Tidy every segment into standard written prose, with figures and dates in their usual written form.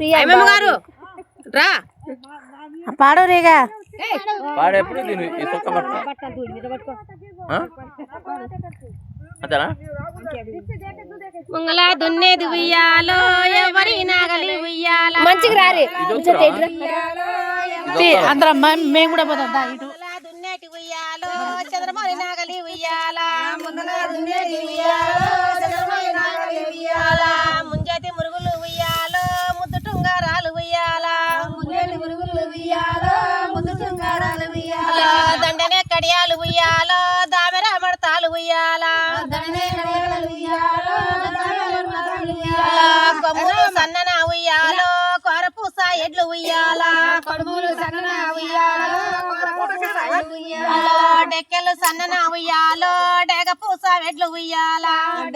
గారు రా పాడు రేగా పాడెప్పుడు దీని ఈ సొక్క అంతేనా ముంగల దున్నేది ఉయ్యాలో ఎవరి నాగలి ఉయ్యాల మంచిగా రారి అందరం మేము కూడా పోతాం ఇటు దున్నేటి ఉయ్యాలో చంద్రమౌళి నాగలి ఉయ్యాల ముంగల దున్నేటి ఉయ్యాలో చంద్రమౌళి నాగలి ఉయ్యాల ముంజేతి మురుగులు ఉయ్యాలో ముద్దు టుంగారాలు ఉయ్యాల ముంజేతి మురుగులు ఉయ్యాలో ముద్దు టుంగారాలు ఉయ్యాల దండనే కడియాలు ఉయ్యాలో దామెర మడతాలు ఉయ్యాల దండనే కడియాలు ఉయ్యాలో కొమ్ములు సన్నన ఉయ్యాలో కొరపూస ఎడ్లు ఉయ్యాల కొడుములు సన్నన ఉయ్యాలో డెక్కెలు సన్నన ఉయ్యాలో డెగపూస ఎడ్లు ఉయ్యాల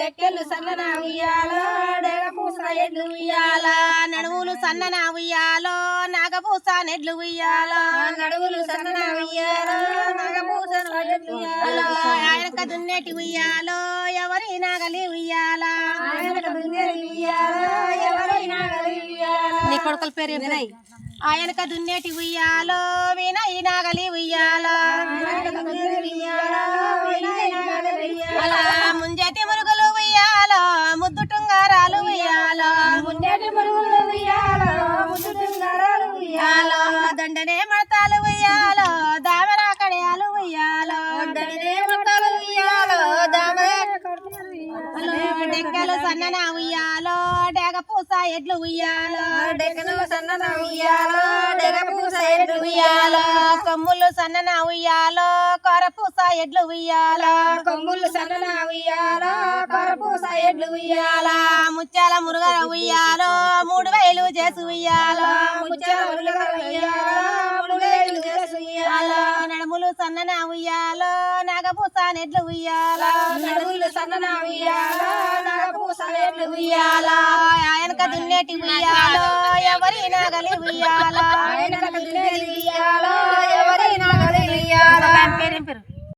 డెక్కెలు సన్నన ఉయ్యాలో డెగపూస ఎడ్లు ఉయ్యాల నడువులు సన్నన ఉయ్యాలో నాగపూస నెడ్లు ఉయ్యాల నడువులు సన్నన ఉయ్యాలో నాగపూస నెడ్లు ఉయ్యాల ఆయనక దున్నేటి ఉయ్యాలో ఎవరి నాగలి ఉయ్యాల నీ కొడుకుల పేరు వినయ్ ఆయనక దున్నేటి ఉయ్యాలో వినయ్ నాగలి ఉయ్యాల ముంజేటి మురుగులు ఉయ్యాలో ముద్దు టుంగారాలు ఉయ్యాలో ముంజేటి మురుగులు ఉయ్యాలో ముద్దు టుంగారాలు ఉయ్యాలో దండనే మడతాలు ఉయ్యాలో దామెర కడియాలు ఉయ్యాలో దండనే మడతాలు ఉయ్యాలో దామెర డెక్కలు సన్నన ఉయ్యాలో డెగపూస ఎడ్లు ఉయ్యాలో డెక్కలు సన్నన ఉయ్యాలో డెగపూస ఎడ్లు ఉయ్యాలో కొమ్ములు సన్నన ఉయ్యాలో కొరపూస ఎడ్లు ఉయ్యాలో కొమ్ములు సన్నన ఉయ్యాలో కొరపూస ఎడ్లు ఉయ్యాల ముత్యాల మురుగల ఉయ్యాలో 3000 చేసి ఉయ్యాలో ముత్యాల మురుగల ఉయ్యాలో 3000 చేసి ఉయ్యాలో నడుములు సన్నన ఉయ్యాలో నాగపూస నెడ్లు ఉయ్యాలో నడుములు సన్నన ఉయ్యాలో నాగపూస నెడ్లు ఉయ్యాలో ఆయనక దున్నేటి ఉయ్యాలో ఎవరి నాగలి ఉయ్యాలో ఆయనక దున్నేటి ఉయ్యాలో